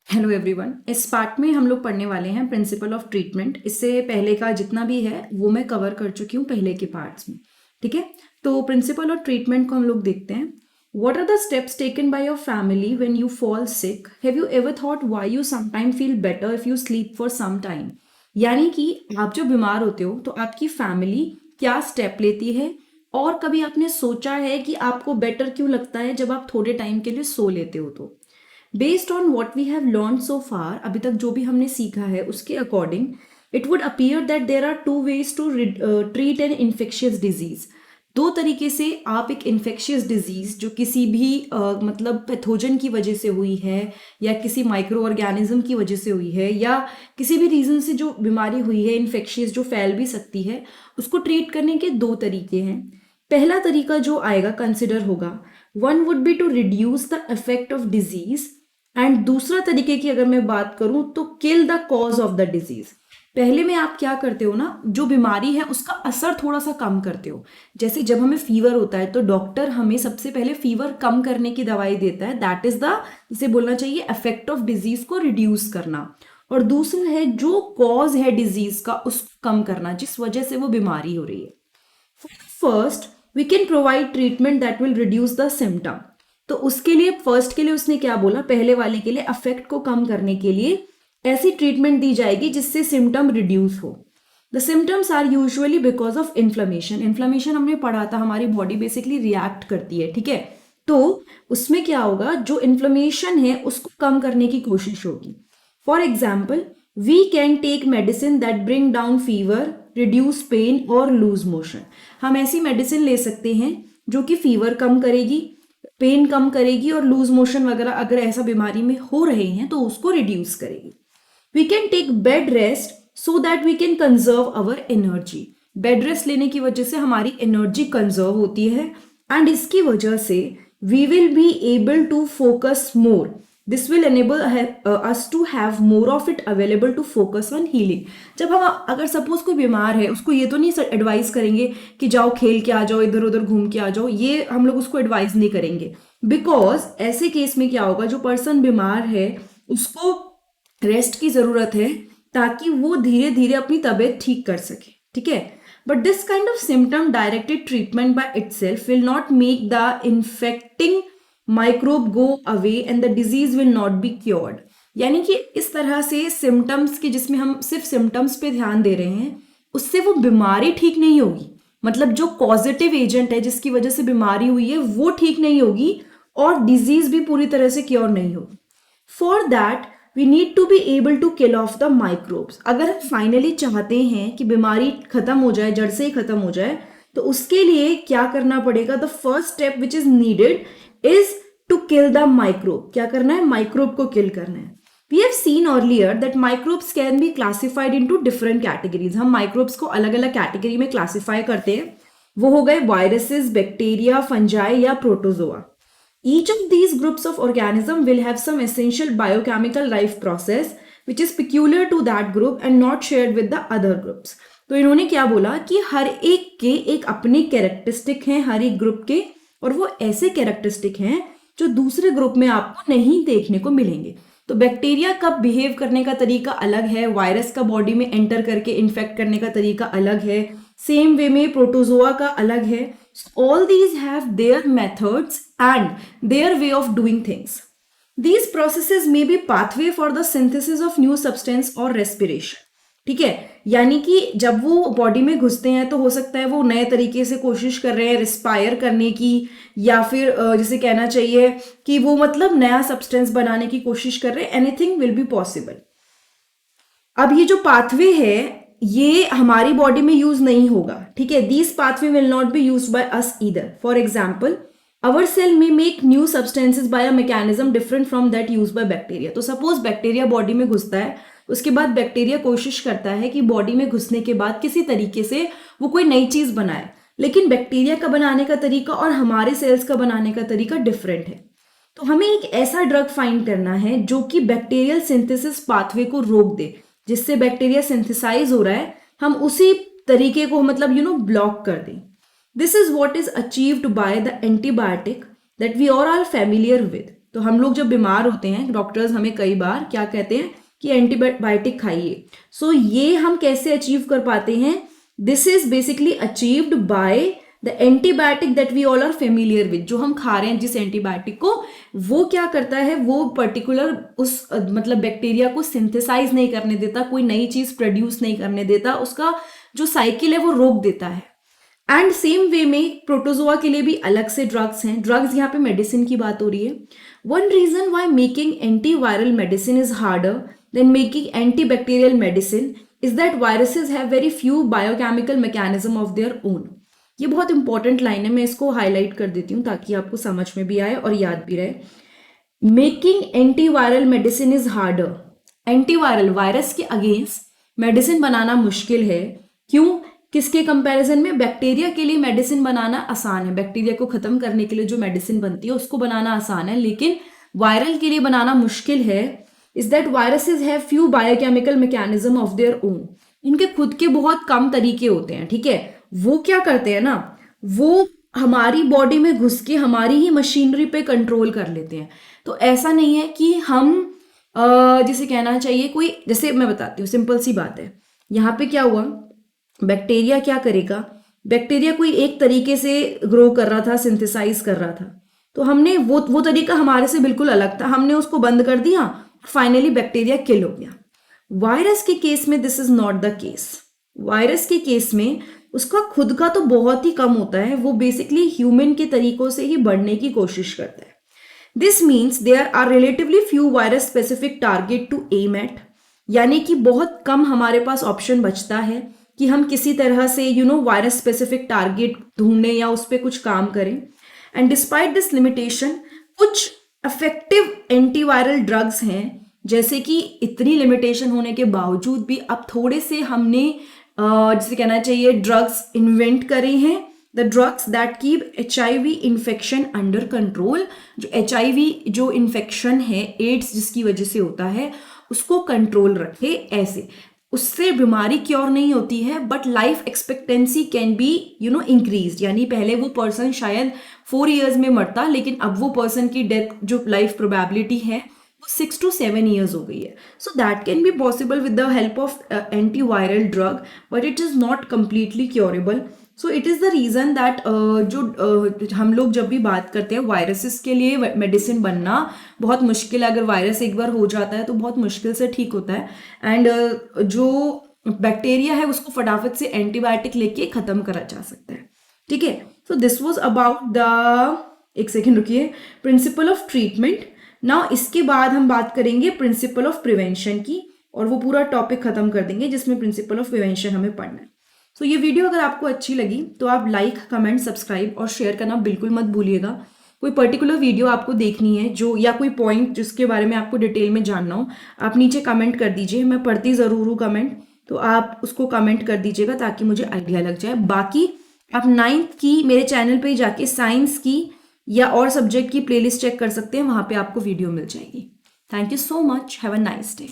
Hello everyone. इस part में हम लोग पढ़ने वाले हैं प्रिंसिपल ऑफ ट्रीटमेंट। इससे पहले का जितना भी है वो मैं कवर कर चुकी हूँ पहले के पार्ट्स में। ठीक है, तो प्रिंसिपल ऑफ ट्रीटमेंट को हम लोग देखते हैं। What are the steps taken by your family when you fall sick? Have you ever thought why you sometime feel better if you sleep for some time? यानी कि आप जो बीमार होते हो तो आपकी फैमिली क्या स्टेप लेती है, और कभी आपने सोचा है कि आपको बेटर क्यों लगता है जब आप थोड़े टाइम के लिए सो लेते हो? तो based on what we have learn so far, अभी तक जो भी हमने सीखा है उसके according it would appear that there are two ways to treat an infectious disease. दो तरीके से आप एक इन्फेक्शियस डिजीज जो किसी भी मतलब पैथोजन की वजह से हुई है, या किसी माइक्रो ऑर्गेनिज्म की वजह से हुई है, या किसी भी रीजन से जो बीमारी हुई है इन्फेक्शियस जो फैल भी सकती है, उसको ट्रीट करने के दो तरीके हैं। पहला तरीका जो आएगा कंसिडर होगा, one would be to reduce the effect of disease, and दूसरा तरीके की अगर मैं बात करूं तो kill the cause of the disease. पहले में आप क्या करते हो ना, जो बीमारी है उसका असर थोड़ा सा कम करते हो। जैसे जब हमें फीवर होता है तो डॉक्टर हमें सबसे पहले फीवर कम करने की दवाई देता है, दैट इज द, जिसे बोलना चाहिए इफेक्ट ऑफ डिजीज को रिड्यूस करना। और दूसरा है जो कॉज है डिजीज का उसको कम करना, जिस वजह से वो बीमारी हो रही है। First we can provide treatment that will reduce the symptom. तो उसके लिए फर्स्ट के लिए उसने क्या बोला, पहले वाले के लिए अफेक्ट को कम करने के लिए ऐसी ट्रीटमेंट दी जाएगी जिससे सिम्टम रिड्यूस हो। The symptoms are usually because of inflammation. Inflammation हमने पढ़ा था, हमारी बॉडी बेसिकली रिएक्ट करती है। ठीक है, तो उसमें क्या होगा, जो इन्फ्लेमेशन है उसको कम करने की कोशिश होगी। For example, we can take medicine that bring down fever, reduce pain और लूज मोशन। हम ऐसी मेडिसिन ले सकते हैं जो कि फीवर कम करेगी, पेन कम करेगी, और लूज मोशन वगैरह अगर ऐसा बीमारी में हो रहे हैं तो उसको रिड्यूस करेगी। We can take bed rest so that we can conserve our energy. Bed rest लेने की वजह से हमारी एनर्जी कंजर्व होती है, एंड इसकी वजह से we will be able to focus more. This will enable us to have more of it available to focus on healing. जब हम अगर सपोज कोई बीमार है, उसको ये तो नहीं एडवाइस करेंगे कि जाओ खेल के आ जाओ, इधर उधर घूम के आ जाओ, ये हम लोग उसको एडवाइस नहीं करेंगे। बिकॉज ऐसे केस में क्या होगा, जो पर्सन बीमार है उसको रेस्ट की जरूरत है ताकि वो धीरे धीरे अपनी तबीयत ठीक कर सके। ठीक है, but this kind of symptom directed treatment by itself will not make the infecting microbe go away and the disease will not be cured. यानी कि इस तरह से सिम्टम्स के, जिसमें हम सिर्फ सिम्टम्स पे ध्यान दे रहे हैं, उससे वो बीमारी ठीक नहीं होगी। मतलब जो पॉजिटिव एजेंट है जिसकी वजह से बीमारी हुई है वो ठीक नहीं होगी, और डिजीज भी पूरी तरह से क्योर नहीं होगी। For that we need to be able to kill off the microbes. अगर हम फाइनली चाहते हैं कि बीमारी खत्म हो जाए, जड़ से ही खत्म हो जाए, तो उसके लिए क्या करना पड़ेगा, the first step which is needed is to kill the microbe. क्या करना है, माइक्रोब को किल करना है। We have seen earlier that microbes can be classified into different categories. हम microbes को अलग अलग कैटेगरी में क्लासीफाई करते हैं। वो हो गए वायरसेस, बैक्टीरिया, फंजाई या protozoa. Each of these groups of organism will have some essential biochemical life process which is peculiar to that group and not shared with the other groups. तो इन्होंने क्या बोला कि हर एक के एक अपने कैरेक्टरिस्टिक हैं हर एक ग्रुप के, और वो ऐसे कैरेक्टरिस्टिक हैं जो दूसरे ग्रुप में आपको नहीं देखने को मिलेंगे। तो बैक्टीरिया का बिहेव करने का तरीका अलग है, वायरस का बॉडी में एंटर करके इन्फेक्ट करने का तरीका अलग है, सेम वे में प्रोटोजोआ का अलग है। All these have their methods and their way of doing things. These processes may be pathway for the synthesis of new substance और रेस्पिरेशन। ठीक है, यानी कि जब वो बॉडी में घुसते हैं तो हो सकता है वो नए तरीके से कोशिश कर रहे हैं रिस्पायर करने की, या फिर जिसे कहना चाहिए कि वो मतलब नया सब्सटेंस बनाने की कोशिश कर रहे हैं। Anything will be possible. अब ये जो पाथवे है ये हमारी बॉडी में यूज नहीं होगा। ठीक है, these pathway will not be use by us either. For example, our cell में make new substances by a mechanism different from that use by bacteria. तो सपोज बैक्टीरिया बॉडी में घुसता है, उसके बाद बैक्टीरिया कोशिश करता है कि बॉडी में घुसने के बाद किसी तरीके से वो कोई नई चीज बनाए, लेकिन बैक्टीरिया का बनाने का तरीका और हमारे सेल्स का बनाने का तरीका डिफरेंट है। तो हमें एक ऐसा ड्रग फाइंड करना है जो कि बैक्टीरियल सिंथेसिस पाथवे को रोक दे, जिससे बैक्टीरिया सिंथेसाइज हो रहा है हम उसी तरीके को मतलब ब्लॉक कर दें। This is what is achieved by the antibiotic that we all are familiar with. तो हम लोग जब बीमार होते हैं, डॉक्टर्स हमें कई बार क्या कहते हैं कि एंटीबायोटिक खाइए। सो ये हम कैसे अचीव कर पाते हैं? This is basically achieved by the antibiotic that we all are familiar with. जो हम खा रहे हैं जिस एंटीबायोटिक को, वो क्या करता है, वो पर्टिकुलर उस मतलब बैक्टीरिया को सिंथेसाइज नहीं करने देता, कोई नई चीज प्रोड्यूस नहीं करने देता, उसका जो साइकिल है वो रोक देता है। एंड सेम वे में प्रोटोजोआ के लिए भी अलग से ड्रग्स हैं। ड्रग्स यहाँ पे मेडिसिन की बात हो रही है। One reason why making antiviral medicine is harder than making antibacterial medicine is that viruses have very few biochemical mechanism of their own. ये बहुत इंपॉर्टेंट लाइन है, मैं इसको हाईलाइट कर देती हूँ ताकि आपको समझ में भी आए और याद भी रहे। Making antiviral medicine is harder. Antiviral virus के अगेंस्ट मेडिसिन बनाना मुश्किल है। क्यों? किसके कंपैरिजन में? बैक्टीरिया के लिए मेडिसिन बनाना आसान है, बैक्टीरिया को खत्म करने के लिए जो मेडिसिन बनती है उसको बनाना आसान है, लेकिन वायरल के लिए बनाना मुश्किल है। Is that viruses have few biochemical mechanism of their own. इनके खुद के बहुत कम तरीके होते हैं, ठीक है। वो क्या करते हैं ना, वो हमारी बॉडी में घुस के हमारी ही मशीनरी पे कंट्रोल कर लेते हैं। तो ऐसा नहीं है कि हम जिसे कहना चाहिए कोई, जैसे मैं बताती हूँ, सिंपल सी बात है। यहाँ पे क्या हुआ, बैक्टीरिया क्या करेगा, बैक्टीरिया कोई एक तरीके से ग्रो कर रहा था, सिंथेसाइज कर रहा था, तो हमने वो तरीका हमारे से बिल्कुल अलग था, हमने उसको बंद कर दिया, फाइनली बैक्टीरिया किल हो गया। वायरस के केस में this is not the case. Virus के केस में उसका खुद का तो बहुत ही कम होता है, वो बेसिकली ह्यूमन के तरीकों से ही बढ़ने की कोशिश करता है। This means there are relatively few virus specific target to aim at, यानी कि बहुत कम हमारे पास ऑप्शन बचता है कि हम किसी तरह से वायरस स्पेसिफिक टारगेट ढूंढें या उस पर कुछ काम करें। एंड डिस्पाइट दिस लिमिटेशन, कुछ इफेक्टिव एंटीवायरल ड्रग्स हैं, जैसे कि इतनी लिमिटेशन होने के बावजूद भी अब थोड़े से हमने जिसे कहना चाहिए ड्रग्स इन्वेंट करे हैं। The drugs that keep HIV infection under control. जो HIV जो इन्फेक्शन है, एड्स जिसकी वजह से होता है, उसको कंट्रोल रखे। ऐसे उससे बीमारी क्योर नहीं होती है, but life expectancy can be increase. यानी पहले वो पर्सन शायद 4 years में मरता, लेकिन अब वो पर्सन की डेथ जो लाइफ प्रोबेबिलिटी है वो 6 to 7 years हो गई है। So that can be possible with the help of antiviral drug, but it is not completely curable. So it is the reason that जो हम लोग जब भी बात करते हैं वायरसेस के लिए मेडिसिन बनना बहुत मुश्किल है। अगर वायरस एक बार हो जाता है तो बहुत मुश्किल से ठीक होता है, एंड जो बैक्टीरिया है उसको फटाफट से एंटीबायोटिक लेके ख़त्म करा जा सकता है, ठीक है। So this was about the, एक सेकेंड रुकिए, प्रिंसिपल ऑफ ट्रीटमेंट। नाउ इसके बाद हम बात करेंगे प्रिंसिपल ऑफ प्रिवेंशन की, और वो पूरा टॉपिक खत्म कर देंगे जिसमें प्रिंसिपल ऑफ प्रिवेंशन हमें पढ़ना है। तो ये वीडियो अगर आपको अच्छी लगी तो आप लाइक, कमेंट, सब्सक्राइब और शेयर करना बिल्कुल मत भूलिएगा। कोई पर्टिकुलर वीडियो आपको देखनी है जो, या कोई पॉइंट जिसके बारे में आपको डिटेल में जानना हो, आप नीचे कमेंट कर दीजिए। मैं पढ़ती ज़रूर हूँ कमेंट, तो आप उसको कमेंट कर दीजिएगा ताकि मुझे आइडिया लग जाए। बाकी आप 9th की मेरे चैनल पे जाके साइंस की या और सब्जेक्ट की प्लेलिस्ट चेक कर सकते हैं, वहाँ पे आपको वीडियो मिल जाएगी। Thank you so much, have a nice day.